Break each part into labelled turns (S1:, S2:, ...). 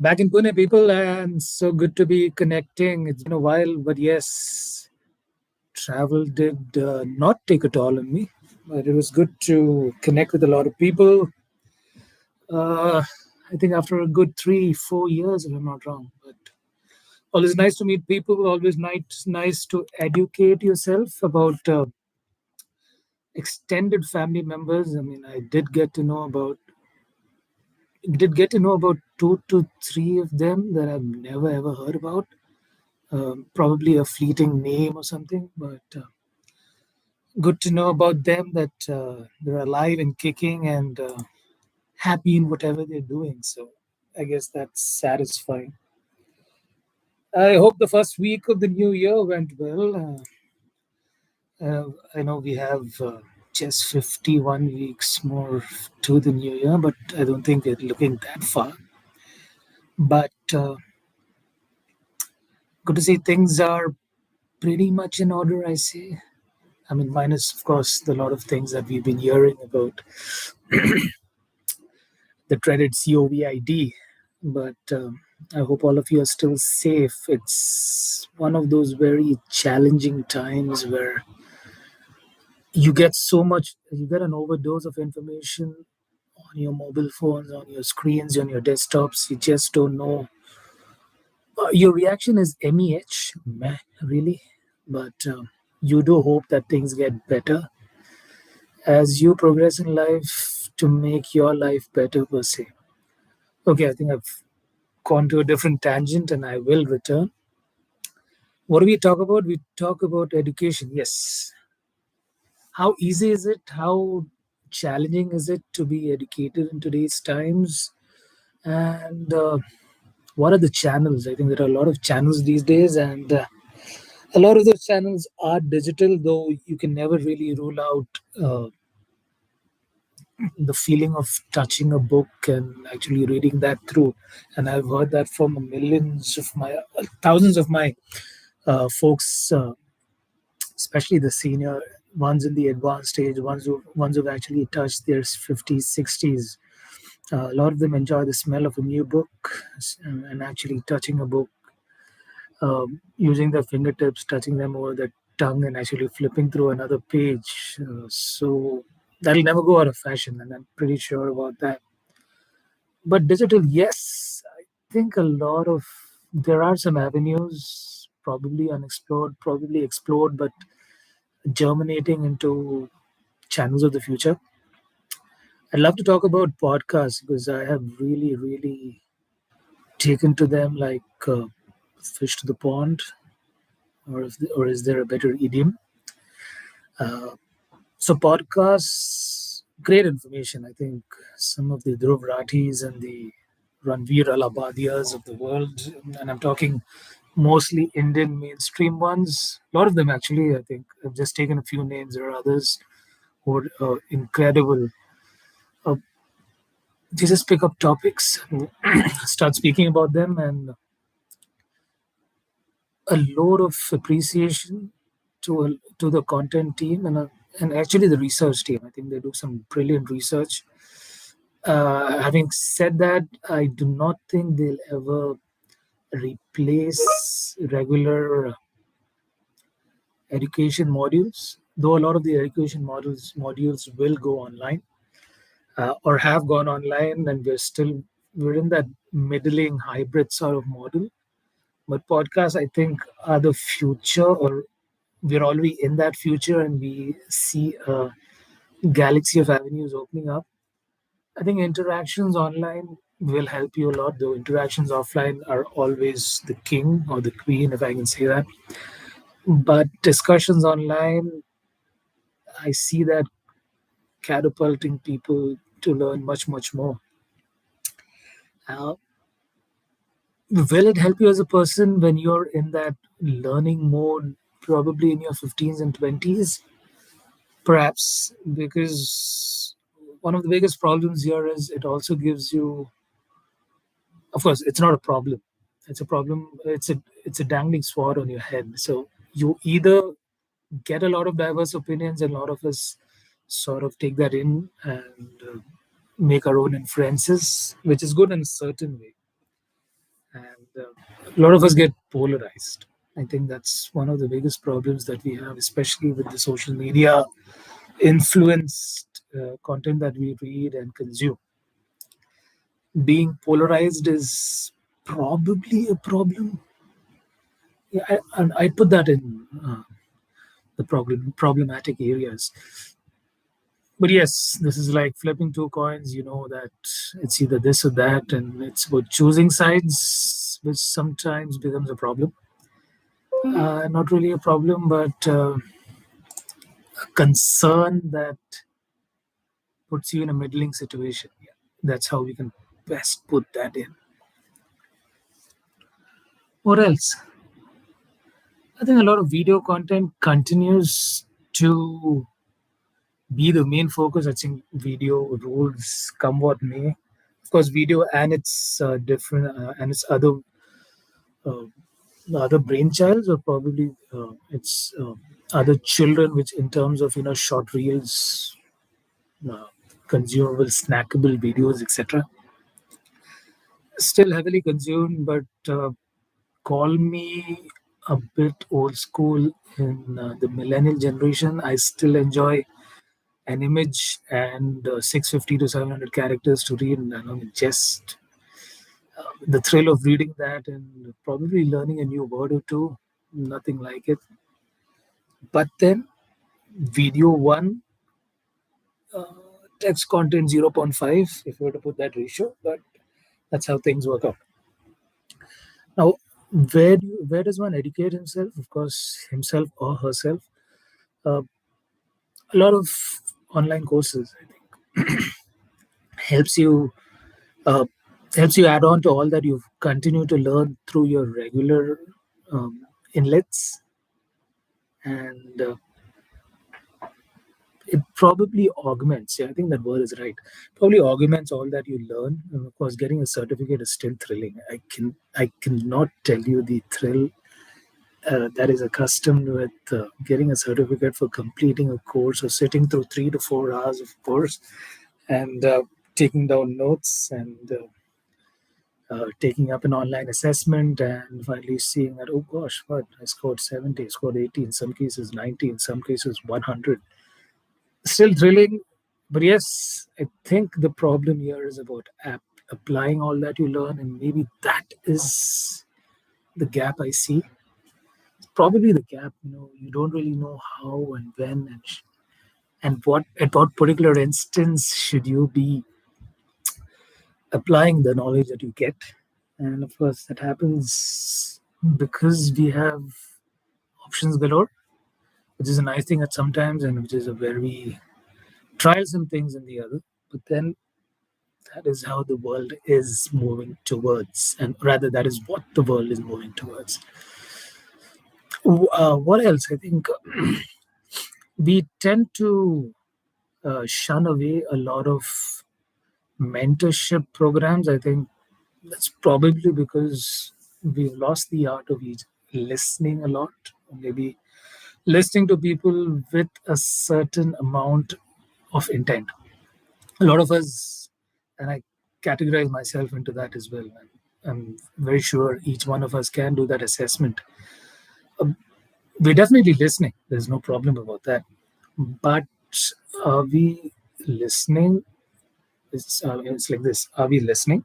S1: Back in Pune, people, and so good to be connecting. It's been a while, but yes, travel did not take a toll on me, but it was good to connect with a lot of people. Uh, I think after a good 3, 4 years, if I'm not wrong. But always nice to meet people. Always nice to educate yourself about extended family members. I mean, I did get to know about 2 to 3 of them that I've never ever heard about. Probably a fleeting name or something, but good to know about them that they're alive and kicking and happy in whatever they're doing. So I guess that's satisfying. I hope the first week of the new year went well. I know we have just 51 weeks more to the new year, but I don't think we're looking that far. But good to see things are pretty much in order, I say. I mean, minus, of course, the lot of things that we've been hearing about the dreaded COVID. But I hope all of you are still safe. It's one of those very challenging times where you get an overdose of information on your mobile phones, on your screens, on your desktops. You just don't know. Your reaction is MEH, meh, really. But you do hope that things get better as you progress in life to make your life better, per se. Okay, I think I've gone to a different tangent and I will return. What do we talk about? We talk about education. Yes. How easy is it? How challenging is it to be educated in today's times? And what are the channels? I think there are a lot of channels these days, and a lot of those channels are digital, though you can never really rule out the feeling of touching a book and actually reading that through. And I've heard that from thousands of my folks, especially the senior ones in the advanced stage, ones who've actually touched their 50s, 60s. A lot of them enjoy the smell of a new book and actually touching a book, using their fingertips, touching them over the tongue, and actually flipping through another page. So that'll never go out of fashion, and I'm pretty sure about that. But digital, yes, I think there are some avenues, probably unexplored, probably explored, but germinating into channels of the future. I'd love to talk about podcasts because I have really, really taken to them like fish to the pond, or is there a better idiom? Uh, so podcasts, great information. I think some of the Dhruv Rathis and the Ranveer Alabadias of the world, and I'm talking mostly Indian mainstream ones. A lot of them actually. I think I've just taken a few names. There are others who are incredible. Uh, they just pick up topics and start speaking about them, and a load of appreciation to the content team and actually the research team. I think they do some brilliant research. Having said that, I do not think they'll ever replace regular education modules, though a lot of the education modules will go online or have gone online, and we're in that middling hybrid sort of model. But podcasts, I think, are the future, or we're already in that future, and we see a galaxy of avenues opening up. I think interactions online will help you a lot, though interactions offline are always the king or the queen, if I can say that. But discussions online, I see that catapulting people to learn much, much more. Uh, will it help you as a person when you're in that learning mode, probably in your 15s and 20s? Perhaps, because one of the biggest problems here is it also gives you, of course, it's not a problem. It's a problem. It's a dangling sword on your head. So you either get a lot of diverse opinions, and a lot of us sort of take that in and make our own inferences, which is good in a certain way. and a lot of us get polarized. I think that's one of the biggest problems that we have, especially with the social media influenced content that we read and consume. Being polarized is probably a problem. Yeah, and I put that in the problematic areas. But yes, this is like flipping two coins. You know that it's either this or that, and it's about choosing sides, which sometimes becomes a problem. Not really a problem, but a concern that puts you in a middling situation. Yeah, that's how we can best put that in. What else? I think a lot of video content continues to be the main focus. I think video rules come what may. Of course, video and its different and its uh, other brainchilds, or probably its other children, which in terms of short reels, uh, consumable, snackable videos, etc. Still heavily consumed, but call me a bit old school in the millennial generation. I still enjoy an image and 650 to 700 characters to read, and just the thrill of reading that and probably learning a new word or two, nothing like it. But then video one, text content zero point 0.5, if you were to put that ratio, but that's how things work out. Now, where does one educate himself? Of course, himself or herself. Uh, a lot of online courses, I think, helps you uh, helps you add on to all that you've continued to learn through your regular inlets, and it probably augments. Yeah, I think that word is right. Probably augments all that you learn. And of course, getting a certificate is still thrilling. I cannot tell you the thrill that is accustomed with getting a certificate for completing a course or sitting through 3 to 4 hours of course, and taking down notes, and taking up an online assessment, and finally seeing that, oh gosh, what, I scored 70, scored 80, in some cases 90, in some cases 100. Still thrilling, but yes, I think the problem here is about applying all that you learn, and maybe that is the gap I see. Probably the gap. You don't really know how and when, and what at what particular instance should you be applying the knowledge that you get. And of course, that happens because we have options galore, which is a nice thing at sometimes, and which is a very trialsome things in the other. But then that is how the world is moving towards, and rather, that is what the world is moving towards. What else? I think we tend to shun away a lot of mentorship programs. I think that's probably because we've lost the art of listening a lot, or maybe listening to people with a certain amount of intent. A lot of us, and I categorize myself into that as well. I'm very sure each one of us can do that assessment. We're definitely listening. There's no problem about that. But are we listening? It's like this. Are we listening?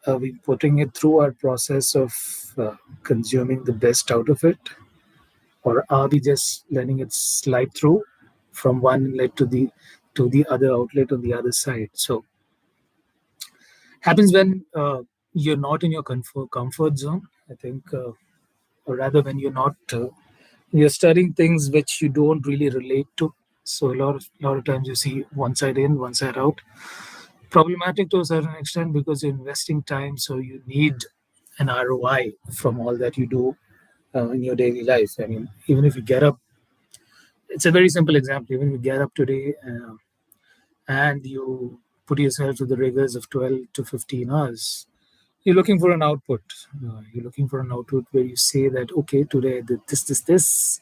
S1: Are we putting it through our process of consuming the best out of it? Or are we just letting it slide through from one inlet to the other outlet on the other side? So happens when you're not in your comfort zone, I think, or rather when you're studying things which you don't really relate to. So a lot of times you see one side in, one side out. Problematic to a certain extent because you're investing time, so you need an ROI from all that you do in your daily life. I mean, even if you get up, it's a very simple example. Even if you get up today and you put yourself to the rigors of 12 to 15 hours, you're looking for an output. You're looking for an output where you say that, okay, today I did this.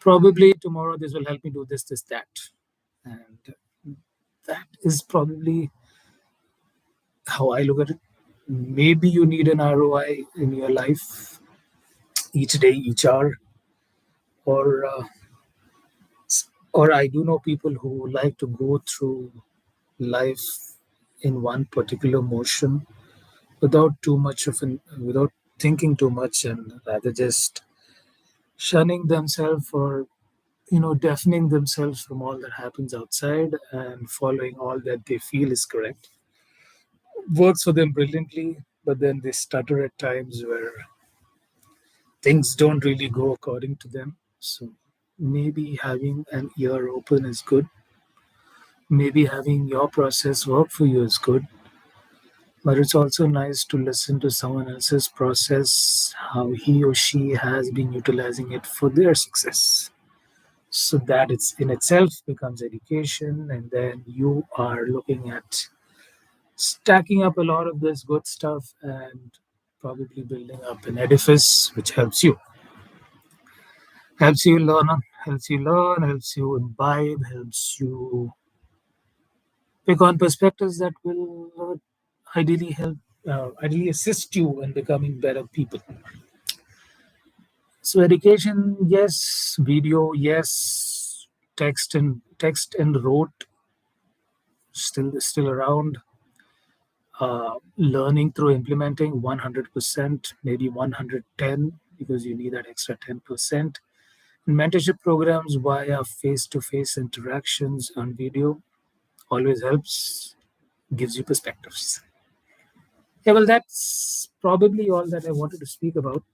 S1: Probably tomorrow this will help me do this, that. And that is probably how I look at it. Maybe you need an ROI in your life each day, each hour, or or I do know people who like to go through life in one particular motion without too much of without thinking too much, and rather just shunning themselves, or deafening themselves from all that happens outside and following all that they feel is correct. Works for them brilliantly, but then they stutter at times where things don't really go according to them. So maybe having an ear open is good. Maybe having your process work for you is good. But it's also nice to listen to someone else's process, how he or she has been utilizing it for their success. So that it's in itself becomes education, and then you are looking at stacking up a lot of this good stuff and probably building up an edifice which helps you learn, helps you imbibe, helps you pick on perspectives that will ideally assist you in becoming better people. So education, yes. Video, yes. Text and wrote still around. Learning through implementing 100%, maybe 110, because you need that extra 10%. And mentorship programs via face-to-face interactions on video always helps, gives you perspectives. Yeah, well, that's probably all that I wanted to speak about.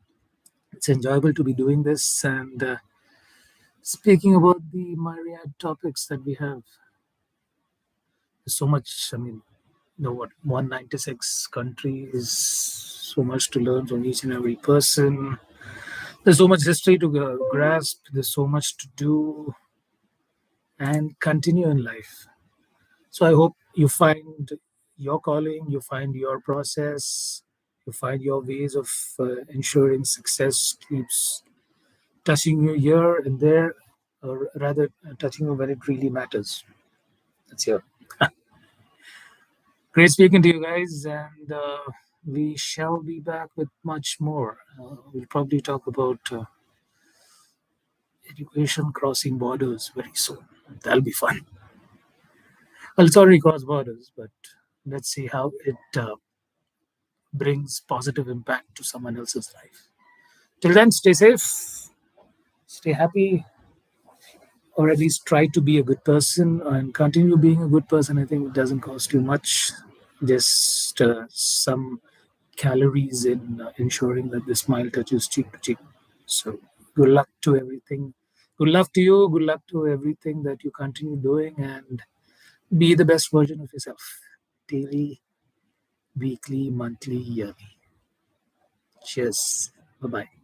S1: It's enjoyable to be doing this, and speaking about the myriad topics that we have. There's so much. I mean, what 196 countries, so much to learn from each and every person. There's so much history to grasp. There's so much to do and continue in life. So I hope you find your calling, you find your process, you find your ways of ensuring success keeps touching you here and there, or rather touching you when it really matters. That's here. Great speaking to you guys, and we shall be back with much more. We'll probably talk about education crossing borders very soon. That'll be fun. Well, it's already crossed borders, but let's see how it brings positive impact to someone else's life. Till then, stay safe, stay happy, or at least try to be a good person and continue being a good person. I think it doesn't cost too much, just some calories in ensuring that the smile touches cheek to cheek. So, good luck to everything. Good luck to you. Good luck to everything that you continue doing, and be the best version of yourself daily, weekly, monthly, yearly. Cheers. Bye bye.